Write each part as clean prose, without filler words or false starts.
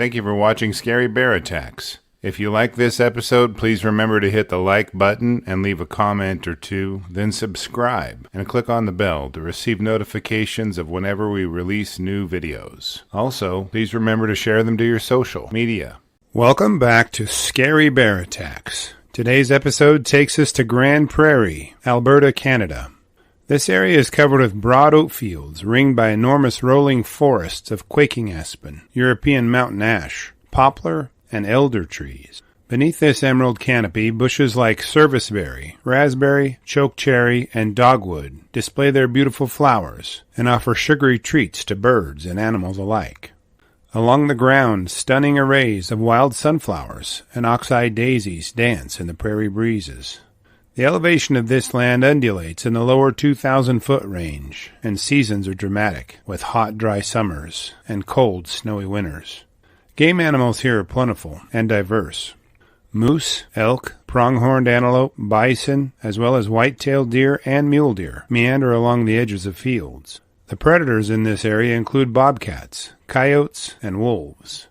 Thank you for watching Scary Bear Attacks. If you like this episode, please remember to hit the like button and leave a comment or two, then subscribe and click on the bell to receive notifications of whenever we release new videos. Also, please remember to share them to your social media. Welcome back to Scary Bear Attacks. Today's episode takes us to Grand Prairie, Alberta, Canada. This area is covered with broad oat fields ringed by enormous rolling forests of quaking aspen, European mountain ash, poplar, and elder trees. Beneath this emerald canopy, bushes like serviceberry, raspberry, chokecherry, and dogwood display their beautiful flowers and offer sugary treats to birds and animals alike. Along the ground, stunning arrays of wild sunflowers and ox-eye daisies dance in the prairie breezes. The elevation of this land undulates in the lower 2,000-foot range, and seasons are dramatic, with hot, dry summers and cold, snowy winters. Game animals here are plentiful and diverse. Moose, elk, pronghorned antelope, bison, as well as white-tailed deer and mule deer meander along the edges of fields. The predators in this area include bobcats, coyotes, and wolves.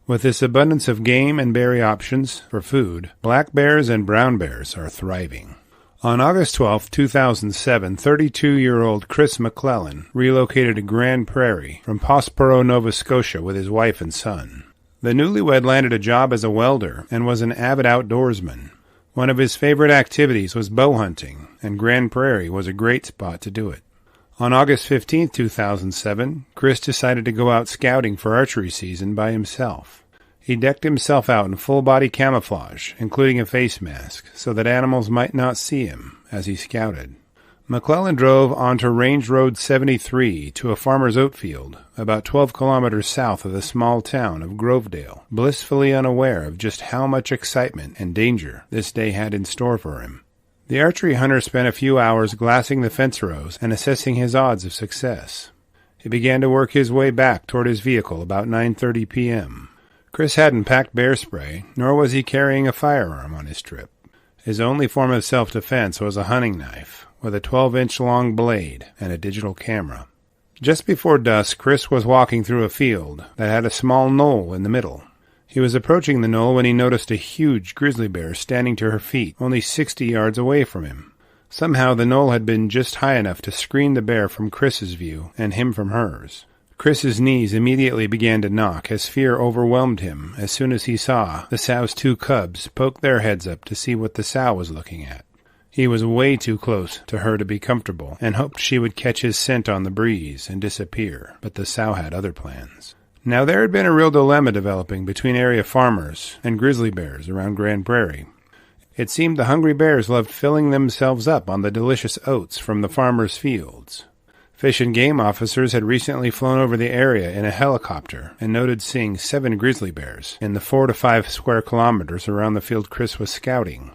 With this abundance of game and berry options for food, black bears and brown bears are thriving. On August 12, 2007, 32-year-old Chris mclen relocated to Grand Prairie from Prospero, Nova Scotia with his wife and son. The newlywed landed a job as a welder and was an avid outdoorsman. One of his favorite activities was bow hunting, and Grand Prairie was a great spot to do it. On August 15, 2007, Chris decided to go out scouting for archery season by himself. He decked himself out in full-body camouflage, including a face mask, so that animals might not see him as he scouted. mclen drove onto Range Road 73 to a farmer's oat field, about 12 kilometers south of the small town of Grovedale, blissfully unaware of just how much excitement and danger this day had in store for him. The archery hunter spent a few hours glassing the fence rows and assessing his odds of success. He began to work his way back toward his vehicle about 9:30 p.m. Chris hadn't packed bear spray, nor was he carrying a firearm on his trip. His only form of self-defense was a hunting knife, with a 12-inch long blade and a digital camera. Just before dusk, Chris was walking through a field that had a small knoll in the middle. He was approaching the knoll when he noticed a huge grizzly bear standing to her feet, only 60 yards away from him. Somehow the knoll had been just high enough to screen the bear from Chris's view and him from hers. Chris's knees immediately began to knock as fear overwhelmed him as soon as he saw the sow's two cubs poke their heads up to see what the sow was looking at. He was way too close to her to be comfortable and hoped she would catch his scent on the breeze and disappear, but the sow had other plans. Now there had been a real dilemma developing between area farmers and grizzly bears around Grand Prairie. It seemed the hungry bears loved filling themselves up on the delicious oats from the farmers' fields. Fish and Game officers had recently flown over the area in a helicopter and noted seeing 7 grizzly bears in the 4 to 5 square kilometers around the field Chris was scouting.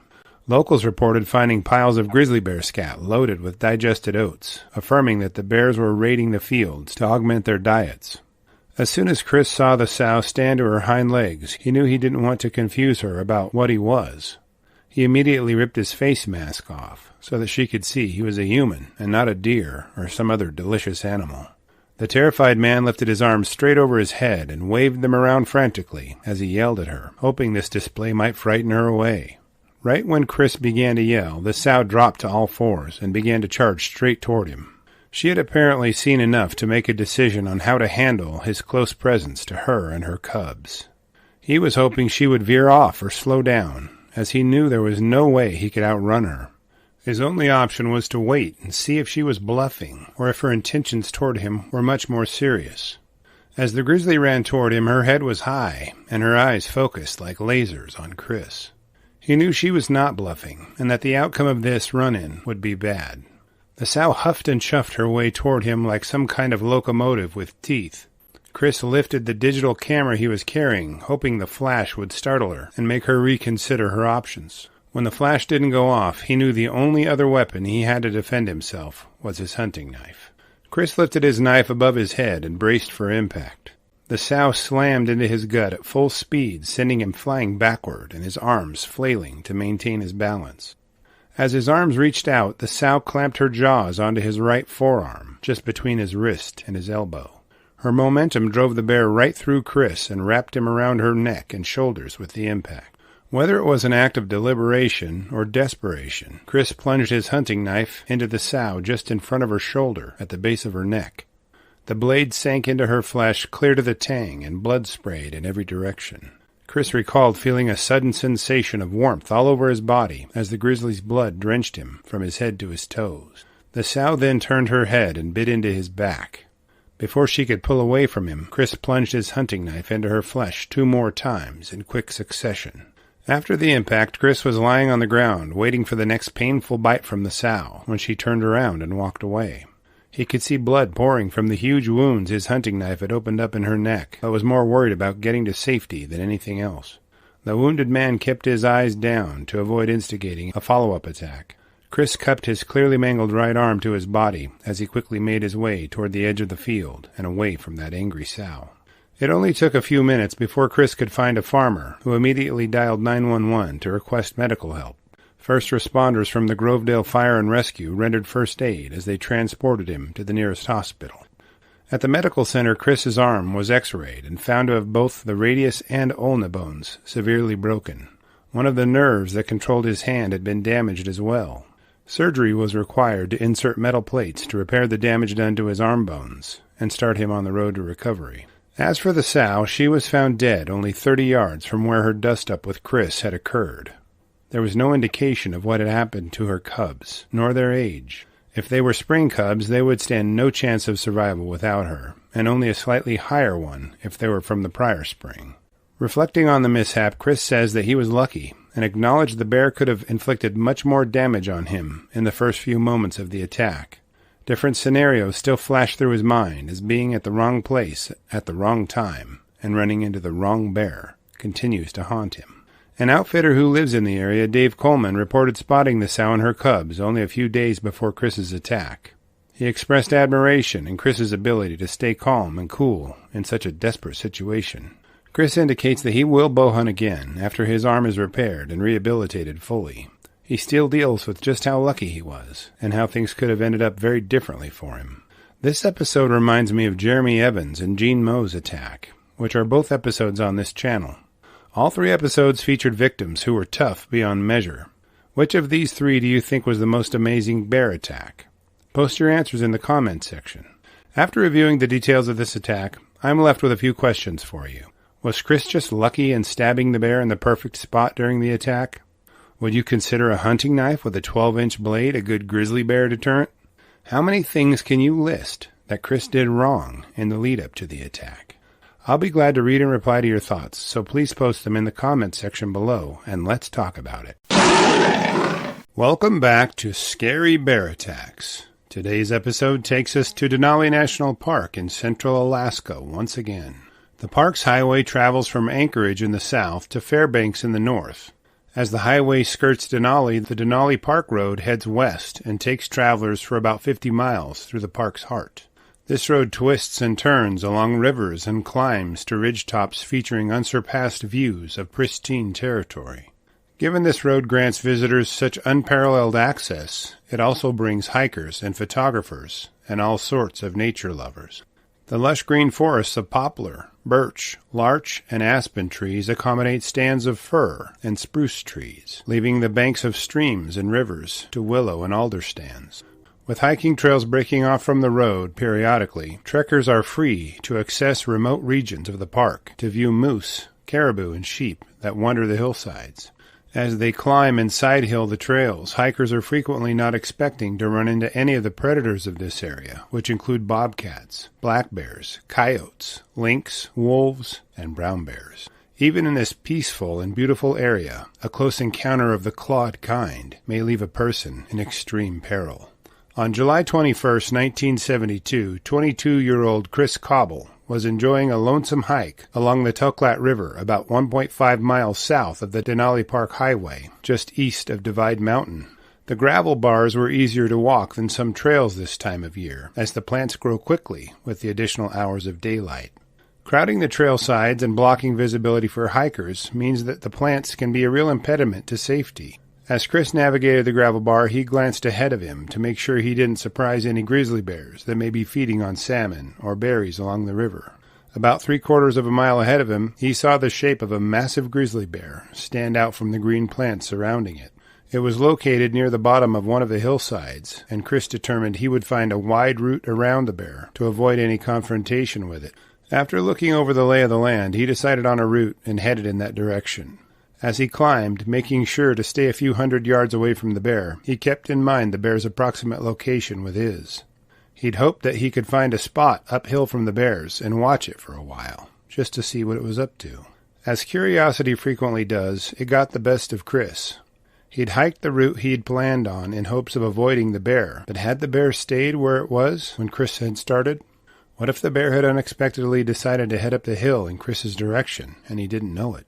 Locals reported finding piles of grizzly bear scat loaded with digested oats, affirming that the bears were raiding the fields to augment their diets. As soon as Chris saw the sow stand to her hind legs, he knew he didn't want to confuse her about what he was. He immediately ripped his face mask off, so that she could see he was a human and not a deer or some other delicious animal. The terrified man lifted his arms straight over his head and waved them around frantically as he yelled at her, hoping this display might frighten her away. Right when Chris began to yell, the sow dropped to all fours and began to charge straight toward him. She had apparently seen enough to make a decision on how to handle his close presence to her and her cubs. He was hoping she would veer off or slow down, as he knew there was no way he could outrun her. His only option was to wait and see if she was bluffing, or if her intentions toward him were much more serious. As the grizzly ran toward him, her head was high, and her eyes focused like lasers on Chris. He knew she was not bluffing, and that the outcome of this run-in would be bad. The sow huffed and chuffed her way toward him like some kind of locomotive with teeth. Chris lifted the digital camera he was carrying, hoping the flash would startle her and make her reconsider her options. When the flash didn't go off, he knew the only other weapon he had to defend himself was his hunting knife. Chris lifted his knife above his head and braced for impact. The sow slammed into his gut at full speed, sending him flying backward and his arms flailing to maintain his balance. As his arms reached out, the sow clamped her jaws onto his right forearm, just between his wrist and his elbow. Her momentum drove the bear right through Chris and wrapped him around her neck and shoulders with the impact. Whether it was an act of deliberation or desperation, Chris plunged his hunting knife into the sow just in front of her shoulder at the base of her neck. The blade sank into her flesh clear to the tang, and blood sprayed in every direction. Chris recalled feeling a sudden sensation of warmth all over his body as the grizzly's blood drenched him from his head to his toes. The sow then turned her head and bit into his back. Before she could pull away from him, Chris plunged his hunting knife into her flesh 2 more times in quick succession. After the impact, Chris was lying on the ground, waiting for the next painful bite from the sow, when she turned around and walked away. He could see blood pouring from the huge wounds his hunting knife had opened up in her neck, but was more worried about getting to safety than anything else. The wounded man kept his eyes down to avoid instigating a follow-up attack. Chris cupped his clearly mangled right arm to his body as he quickly made his way toward the edge of the field and away from that angry sow. It only took a few minutes before Chris could find a farmer, who immediately dialed 911 to request medical help. First responders from the Grovedale Fire and Rescue rendered first aid as they transported him to the nearest hospital. At the medical center, Chris's arm was x-rayed and found to have both the radius and ulna bones severely broken. One of the nerves that controlled his hand had been damaged as well. Surgery was required to insert metal plates to repair the damage done to his arm bones and start him on the road to recovery. As for the sow, she was found dead only 30 yards from where her dust-up with Chris had occurred. There was no indication of what had happened to her cubs, nor their age. If they were spring cubs, they would stand no chance of survival without her, and only a slightly higher one if they were from the prior spring. Reflecting on the mishap, Chris says that he was lucky, and acknowledged the bear could have inflicted much more damage on him in the first few moments of the attack. Different scenarios still flash through his mind as being at the wrong place at the wrong time and running into the wrong bear continues to haunt him. An outfitter who lives in the area, Dave Coleman, reported spotting the sow and her cubs only a few days before Chris's attack. He expressed admiration in Chris's ability to stay calm and cool in such a desperate situation. Chris indicates that he will bow hunt again after his arm is repaired and rehabilitated fully. He still deals with just how lucky he was, and how things could have ended up very differently for him. This episode reminds me of Jeremy Evans and Gene Moe's attack, which are both episodes on this channel. All 3 episodes featured victims who were tough beyond measure. Which of these 3 do you think was the most amazing bear attack? Post your answers in the comments section. After reviewing the details of this attack, I'm left with a few questions for you. Was Chris just lucky in stabbing the bear in the perfect spot during the attack? Would you consider a hunting knife with a 12-inch blade a good grizzly bear deterrent? How many things can you list that Chris did wrong in the lead-up to the attack? I'll be glad to read and reply to your thoughts, so please post them in the comments section below, and let's talk about it. Welcome back to Scary Bear Attacks. Today's episode takes us to Denali National Park in central Alaska once again. The park's highway travels from Anchorage in the south to Fairbanks in the north. As the highway skirts Denali, the Denali Park Road heads west and takes travelers for about 50 miles through the park's heart. This road twists and turns along rivers and climbs to ridgetops featuring unsurpassed views of pristine territory. Given this road grants visitors such unparalleled access, it also brings hikers and photographers and all sorts of nature lovers. The lush green forests of poplar, birch, larch, and aspen trees accommodate stands of fir and spruce trees, leaving the banks of streams and rivers to willow and alder stands. With hiking trails breaking off from the road periodically, trekkers are free to access remote regions of the park to view moose, caribou, and sheep that wander the hillsides. As they climb and side-hill the trails, hikers are frequently not expecting to run into any of the predators of this area, which include bobcats, black bears, coyotes, lynx, wolves, and brown bears. Even in this peaceful and beautiful area, a close encounter of the clawed kind may leave a person in extreme peril. On July 21, 1972, 22-year-old Chris Cobble was enjoying a lonesome hike along the Toklat River about 1.5 miles south of the Denali Park Highway, just east of Divide Mountain. The gravel bars were easier to walk than some trails this time of year, as the plants grow quickly with the additional hours of daylight. Crowding the trail sides and blocking visibility for hikers means that the plants can be a real impediment to safety. As Chris navigated the gravel bar, he glanced ahead of him to make sure he didn't surprise any grizzly bears that may be feeding on salmon or berries along the river. About 3/4 of a mile ahead of him, he saw the shape of a massive grizzly bear stand out from the green plants surrounding it. It was located near the bottom of one of the hillsides, and Chris determined he would find a wide route around the bear to avoid any confrontation with it. After looking over the lay of the land, he decided on a route and headed in that direction. As he climbed, making sure to stay a few hundred yards away from the bear, he kept in mind the bear's approximate location with his. He'd hoped that he could find a spot uphill from the bears and watch it for a while, just to see what it was up to. As curiosity frequently does, it got the best of Chris. He'd hiked the route he'd planned on in hopes of avoiding the bear, but had the bear stayed where it was when Chris had started? What if the bear had unexpectedly decided to head up the hill in Chris's direction, and he didn't know it?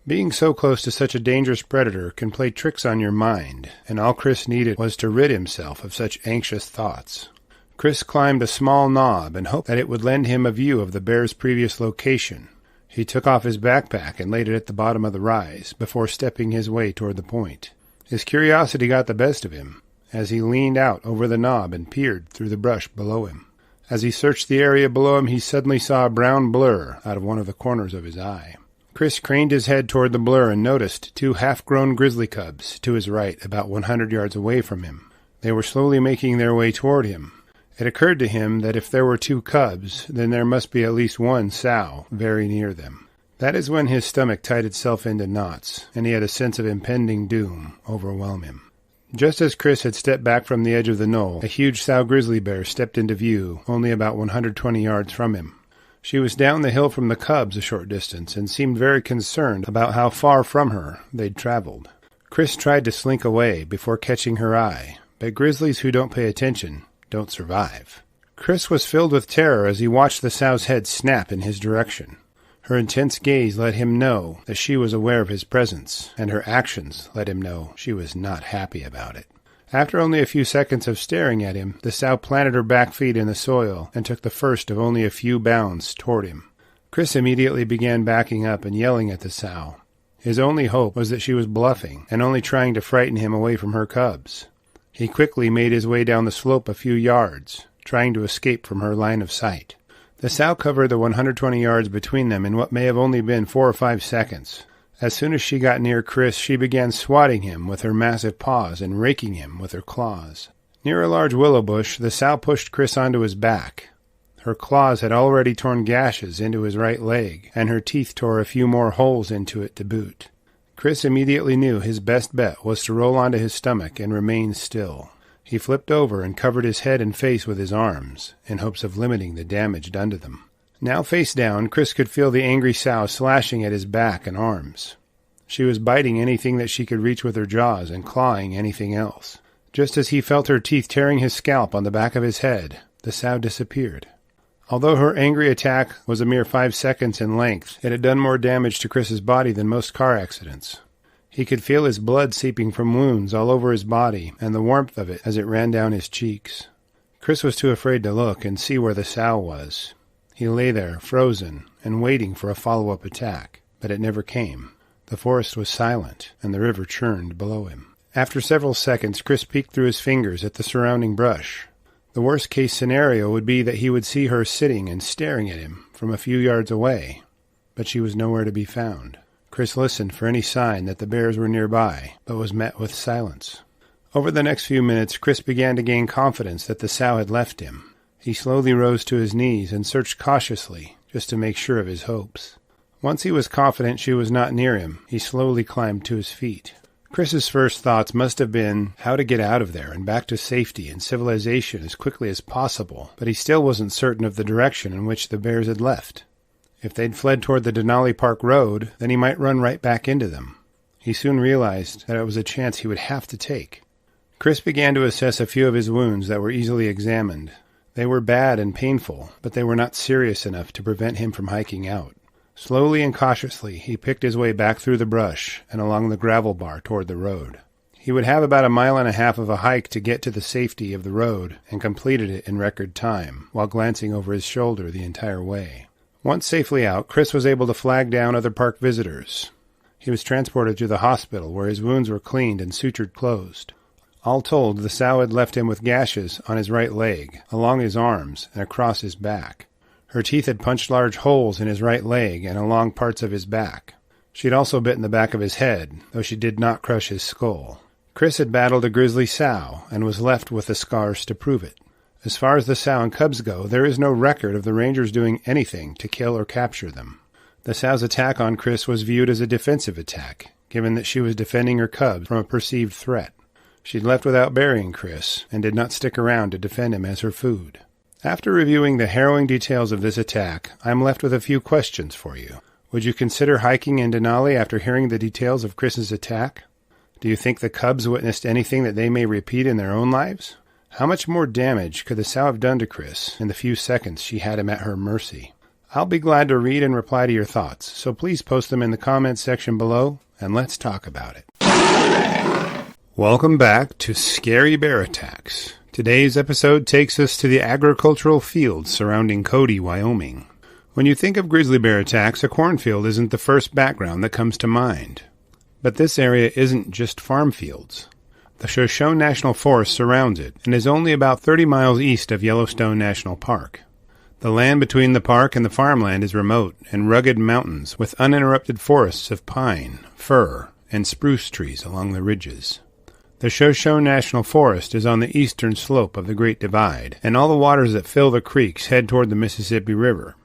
Being so close to such a dangerous predator can play tricks on your mind, and all Chris needed was to rid himself of such anxious thoughts. Chris climbed a small knob and hoped that it would lend him a view of the bear's previous location. He took off his backpack and laid it at the bottom of the rise before stepping his way toward the point. His curiosity got the best of him as he leaned out over the knob and peered through the brush below him. As he searched the area below him, he suddenly saw a brown blur out of one of the corners of his eye. Chris craned his head toward the blur and noticed 2 half-grown grizzly cubs to his right, about 100 yards away from him. They were slowly making their way toward him. It occurred to him that if there were 2 cubs, then there must be at least 1 sow very near them. That is when his stomach tied itself into knots, and he had a sense of impending doom overwhelm him. Just as Chris had stepped back from the edge of the knoll, a huge sow grizzly bear stepped into view, only about 120 yards from him. She was down the hill from the cubs a short distance, and seemed very concerned about how far from her they'd traveled. Chris tried to slink away before catching her eye, but grizzlies who don't pay attention don't survive. Chris was filled with terror as he watched the sow's head snap in his direction. Her intense gaze let him know that she was aware of his presence, and her actions let him know she was not happy about it. After only a few seconds of staring at him, the sow planted her back feet in the soil and took the first of only a few bounds toward him. Chris immediately began backing up and yelling at the sow. His only hope was that she was bluffing and only trying to frighten him away from her cubs. He quickly made his way down the slope a few yards, trying to escape from her line of sight. The sow covered the 120 yards between them in what may have only been 4 or 5 seconds. As soon as she got near Chris, she began swatting him with her massive paws and raking him with her claws. Near a large willow bush, the sow pushed Chris onto his back. Her claws had already torn gashes into his right leg, and her teeth tore a few more holes into it to boot. Chris immediately knew his best bet was to roll onto his stomach and remain still. He flipped over and covered his head and face with his arms, in hopes of limiting the damage done to them. Now face down, Chris could feel the angry sow slashing at his back and arms. She was biting anything that she could reach with her jaws and clawing anything else. Just as he felt her teeth tearing his scalp on the back of his head, the sow disappeared. Although her angry attack was a mere 5 seconds in length, it had done more damage to Chris's body than most car accidents. He could feel his blood seeping from wounds all over his body and the warmth of it as it ran down his cheeks. Chris was too afraid to look and see where the sow was. He lay there, frozen, and waiting for a follow-up attack, but it never came. The forest was silent, and the river churned below him. After several seconds, Chris peeked through his fingers at the surrounding brush. The worst-case scenario would be that he would see her sitting and staring at him from a few yards away, but she was nowhere to be found. Chris listened for any sign that the bears were nearby, but was met with silence. Over the next few minutes, Chris began to gain confidence that the sow had left him. He slowly rose to his knees and searched cautiously, just to make sure of his hopes. Once he was confident she was not near him, he slowly climbed to his feet. Chris's first thoughts must have been how to get out of there and back to safety and civilization as quickly as possible, but he still wasn't certain of the direction in which the bears had left. If they'd fled toward the Denali Park Road, then he might run right back into them. He soon realized that it was a chance he would have to take. Chris began to assess a few of his wounds that were easily examined. They were bad and painful, but they were not serious enough to prevent him from hiking out. Slowly and cautiously, he picked his way back through the brush and along the gravel bar toward the road. He would have about 1.5 miles of a hike to get to the safety of the road, and completed it in record time, while glancing over his shoulder the entire way. Once safely out, Chris was able to flag down other park visitors. He was transported to the hospital, where his wounds were cleaned and sutured closed. All told, the sow had left him with gashes on his right leg, along his arms, and across his back. Her teeth had punched large holes in his right leg and along parts of his back. She had also bitten the back of his head, though she did not crush his skull. Chris had battled a grizzly sow, and was left with the scars to prove it. As far as the sow and cubs go, there is no record of the Rangers doing anything to kill or capture them. The sow's attack on Chris was viewed as a defensive attack, given that she was defending her cubs from a perceived threat. She'd left without burying Chris, and did not stick around to defend him as her food. After reviewing the harrowing details of this attack, I am left with a few questions for you. Would you consider hiking in Denali after hearing the details of Chris's attack? Do you think the cubs witnessed anything that they may repeat in their own lives? How much more damage could the sow have done to Chris in the few seconds she had him at her mercy? I'll be glad to read and reply to your thoughts, so please post them in the comments section below, and let's talk about it. Welcome back to Scary Bear Attacks. Today's episode takes us to the agricultural fields surrounding Cody, Wyoming. When you think of grizzly bear attacks, a cornfield isn't the first background that comes to mind. But this area isn't just farm fields. The Shoshone National Forest surrounds it and is only about 30 miles east of Yellowstone National Park. The land between the park and the farmland is remote and rugged mountains with uninterrupted forests of pine, fir, and spruce trees along the ridges. The Shoshone National Forest is on the eastern slope of the Great Divide, and all the waters that fill the creeks head toward the Mississippi River.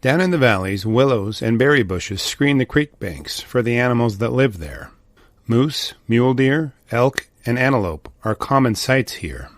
Down in the valleys, willows and berry bushes screen the creek banks for the animals that live there. Moose, mule deer, elk, and antelope are common sights here.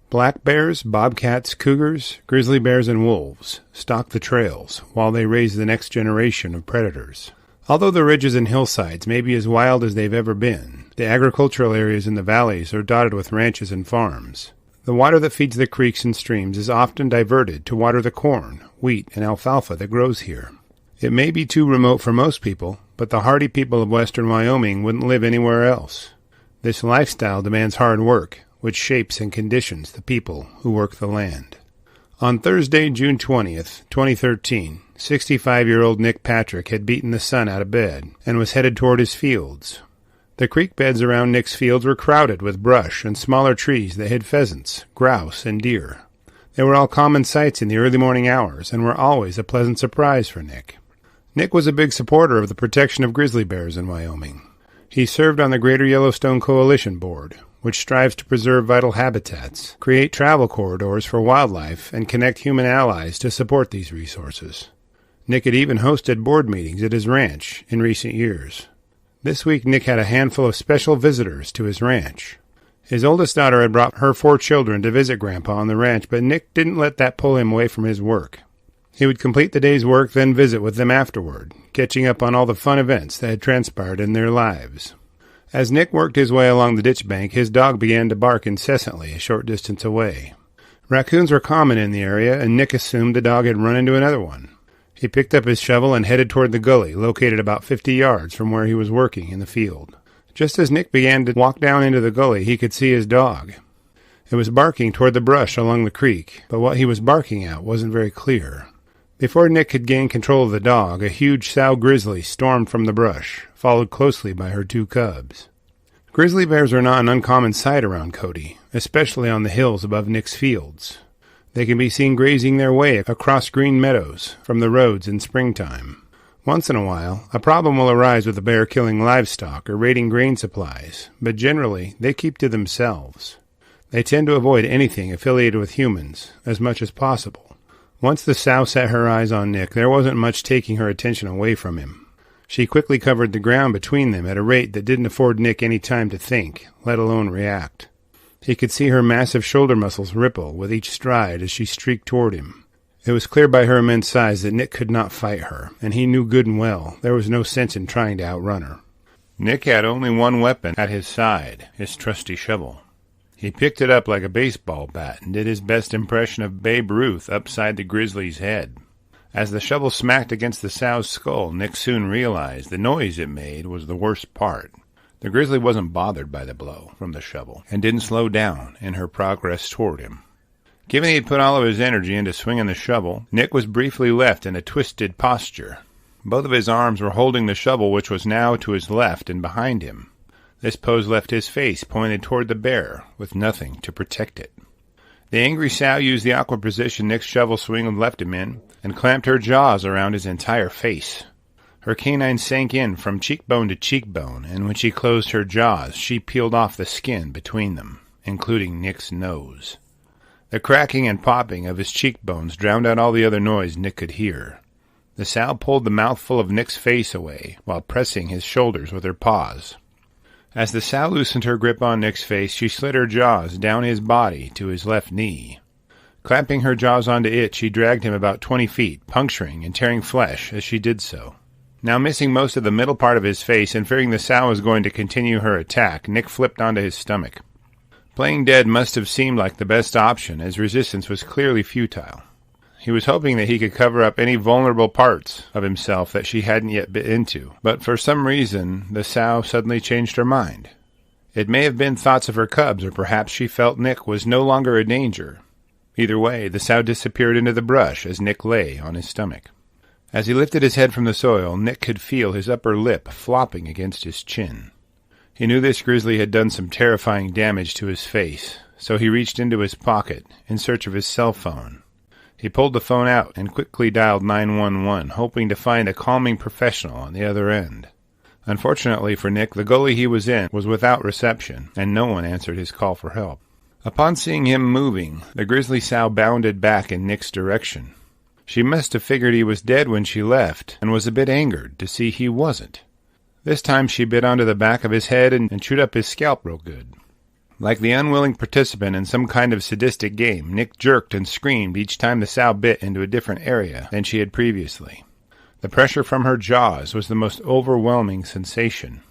Black bears, bobcats, cougars, grizzly bears, and wolves stalk the trails while they raise the next generation of predators. Although the ridges and hillsides may be as wild as they've ever been, the agricultural areas in the valleys are dotted with ranches and farms. The water that feeds the creeks and streams is often diverted to water the corn, wheat, and alfalfa that grows here. It may be too remote for most people, but the hardy people of western Wyoming wouldn't live anywhere else. This lifestyle demands hard work, which shapes and conditions the people who work the land. On Thursday, June 20th, 2013, 65-year-old Nick Patrick had beaten the sun out of bed and was headed toward his fields. The creek beds around Nick's fields were crowded with brush and smaller trees that hid pheasants, grouse, and deer. They were all common sights in the early morning hours and were always a pleasant surprise for Nick. Nick was a big supporter of the protection of grizzly bears in Wyoming. He served on the Greater Yellowstone Coalition Board, which strives to preserve vital habitats, create travel corridors for wildlife, and connect human allies to support these resources. Nick had even hosted board meetings at his ranch in recent years. This week, Nick had a handful of special visitors to his ranch. His oldest daughter had brought her 4 children to visit Grandpa on the ranch, but Nick didn't let that pull him away from his work. He would complete the day's work, then visit with them afterward, catching up on all the fun events that had transpired in their lives. As Nick worked his way along the ditch bank, his dog began to bark incessantly a short distance away. Raccoons were common in the area, and Nick assumed the dog had run into another one. He picked up his shovel and headed toward the gully, located about 50 yards from where he was working in the field. Just as Nick began to walk down into the gully, he could see his dog. It was barking toward the brush along the creek, but what he was barking at wasn't very clear. Before Nick could gain control of the dog, a huge sow grizzly stormed from the brush, followed closely by her 2 cubs. Grizzly bears are not an uncommon sight around Cody, especially on the hills above Nick's fields. They can be seen grazing their way across green meadows from the roads in springtime. Once in a while, a problem will arise with a bear killing livestock or raiding grain supplies, but generally they keep to themselves. They tend to avoid anything affiliated with humans as much as possible. Once the sow set her eyes on Nick, there wasn't much taking her attention away from him. She quickly covered the ground between them at a rate that didn't afford Nick any time to think, let alone react. He could see her massive shoulder muscles ripple with each stride as she streaked toward him. It was clear by her immense size that Nick could not fight her, and he knew good and well there was no sense in trying to outrun her. Nick had only one weapon at his side, his trusty shovel. He picked it up like a baseball bat and did his best impression of Babe Ruth upside the grizzly's head. As the shovel smacked against the sow's skull, Nick soon realized the noise it made was the worst part. The grizzly wasn't bothered by the blow from the shovel and didn't slow down in her progress toward him. Given he had put all of his energy into swinging the shovel, Nick was briefly left in a twisted posture. Both of his arms were holding the shovel, which was now to his left and behind him. This pose left his face pointed toward the bear, with nothing to protect it. The angry sow used the awkward position Nick's shovel swing left him in, and clamped her jaws around his entire face. Her canine sank in from cheekbone to cheekbone, and when she closed her jaws, she peeled off the skin between them, including Nick's nose. The cracking and popping of his cheekbones drowned out all the other noise Nick could hear. The sow pulled the mouthful of Nick's face away, while pressing his shoulders with her paws. As the sow loosened her grip on Nick's face, she slid her jaws down his body to his left knee. Clamping her jaws onto it, she dragged him about 20 feet, puncturing and tearing flesh as she did so. Now missing most of the middle part of his face and fearing the sow was going to continue her attack, Nick flipped onto his stomach. Playing dead must have seemed like the best option, as resistance was clearly futile. He was hoping that he could cover up any vulnerable parts of himself that she hadn't yet bit into, but for some reason the sow suddenly changed her mind. It may have been thoughts of her cubs, or perhaps she felt Nick was no longer a danger. Either way, the sow disappeared into the brush as Nick lay on his stomach. As he lifted his head from the soil, Nick could feel his upper lip flopping against his chin. He knew this grizzly had done some terrifying damage to his face, so he reached into his pocket in search of his cell phone. He pulled the phone out and quickly dialed 911, hoping to find a calming professional on the other end. Unfortunately for Nick, the gully he was in was without reception, and no one answered his call for help. Upon seeing him moving, the grizzly sow bounded back in Nick's direction. She must have figured he was dead when she left, and was a bit angered to see he wasn't. This time she bit onto the back of his head and chewed up his scalp real good. Like the unwilling participant in some kind of sadistic game, Nick jerked and screamed each time the sow bit into a different area than she had previously. The pressure from her jaws was the most overwhelming sensation.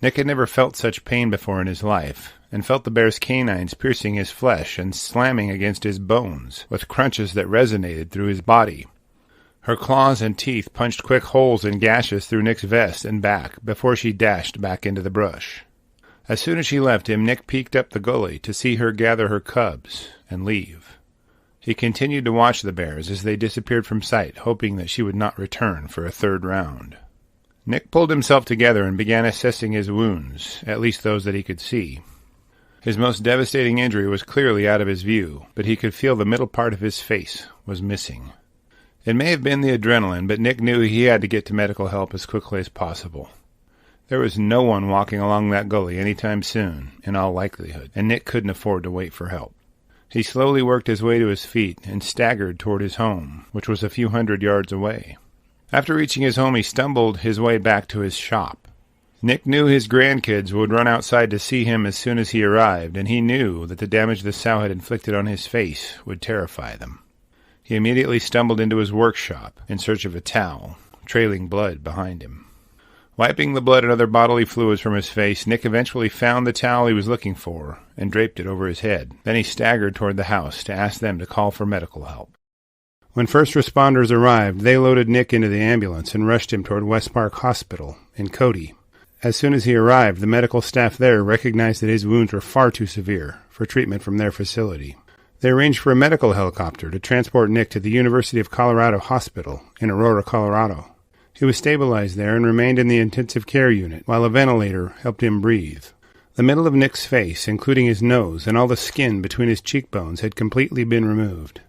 Nick had never felt such pain before in his life, and felt the bear's canines piercing his flesh and slamming against his bones, with crunches that resonated through his body. Her claws and teeth punched quick holes and gashes through Nick's vest and back before she dashed back into the brush. As soon as she left him, Nick peeked up the gully to see her gather her cubs and leave. He continued to watch the bears as they disappeared from sight, hoping that she would not return for a third round. Nick pulled himself together and began assessing his wounds, at least those that he could see. His most devastating injury was clearly out of his view, but he could feel the middle part of his face was missing. It may have been the adrenaline, but Nick knew he had to get to medical help as quickly as possible. There was no one walking along that gully any time soon, in all likelihood, and Nick couldn't afford to wait for help. He slowly worked his way to his feet and staggered toward his home, which was a few hundred yards away. After reaching his home, he stumbled his way back to his shop. Nick knew his grandkids would run outside to see him as soon as he arrived, and he knew that the damage the sow had inflicted on his face would terrify them. He immediately stumbled into his workshop in search of a towel, trailing blood behind him. Wiping the blood and other bodily fluids from his face, Nick eventually found the towel he was looking for and draped it over his head. Then he staggered toward the house to ask them to call for medical help. When first responders arrived, they loaded Nick into the ambulance and rushed him toward West Park Hospital in Cody. As soon as he arrived, the medical staff there recognized that his wounds were far too severe for treatment from their facility. They arranged for a medical helicopter to transport Nick to the University of Colorado Hospital in Aurora, Colorado. He was stabilized there and remained in the intensive care unit while a ventilator helped him breathe. The middle of Nick's face, including his nose and all the skin between his cheekbones, had completely been removed.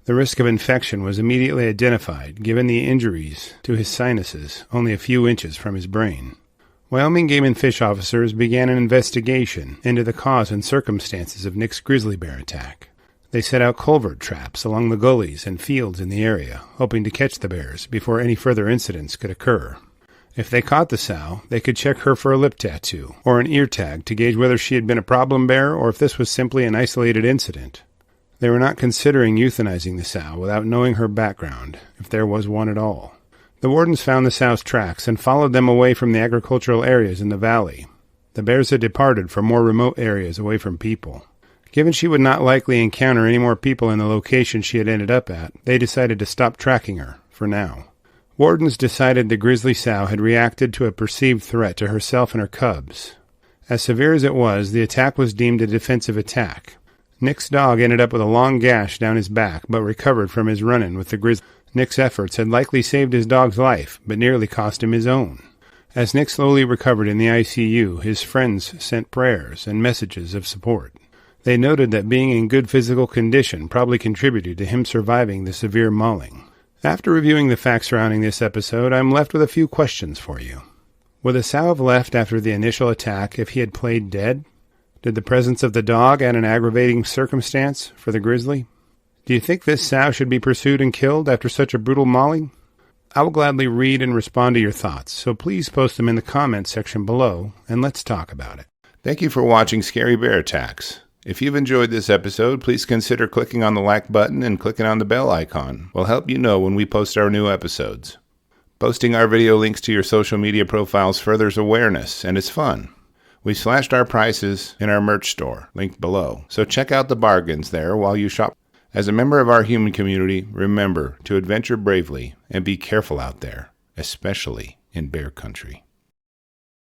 The risk of infection was immediately identified, given the injuries to his sinuses only a few inches from his brain. Wyoming Game and Fish officers began an investigation into the cause and circumstances of Nick's grizzly bear attack. They set out culvert traps along the gullies and fields in the area, hoping to catch the bears before any further incidents could occur. If they caught the sow, they could check her for a lip tattoo or an ear tag to gauge whether she had been a problem bear or if this was simply an isolated incident. They were not considering euthanizing the sow without knowing her background, if there was one at all. The wardens found the sow's tracks and followed them away from the agricultural areas in the valley. The bears had departed for more remote areas away from people. Given she would not likely encounter any more people in the location she had ended up at, they decided to stop tracking her, for now. Wardens decided the grizzly sow had reacted to a perceived threat to herself and her cubs. As severe as it was, the attack was deemed a defensive attack. Nick's dog ended up with a long gash down his back, but recovered from his run-in with the grizzly. Nick's efforts had likely saved his dog's life, but nearly cost him his own. As Nick slowly recovered in the ICU, his friends sent prayers and messages of support. They noted that being in good physical condition probably contributed to him surviving the severe mauling. After reviewing the facts surrounding this episode, I'm left with a few questions for you. Would the sow have left after the initial attack if he had played dead? Did the presence of the dog add an aggravating circumstance for the grizzly? Do you think this sow should be pursued and killed after such a brutal mauling? I will gladly read and respond to your thoughts, so please post them in the comments section below, and let's talk about it. Thank you for watching Scary Bear Attacks. If you've enjoyed this episode, please consider clicking on the like button and clicking on the bell icon. We'll help you know when we post our new episodes. Posting our video links to your social media profiles furthers awareness, and it's fun. We slashed our prices in our merch store, linked below, so check out the bargains there while you shop. As a member of our human community, remember to adventure bravely and be careful out there, especially in bear country.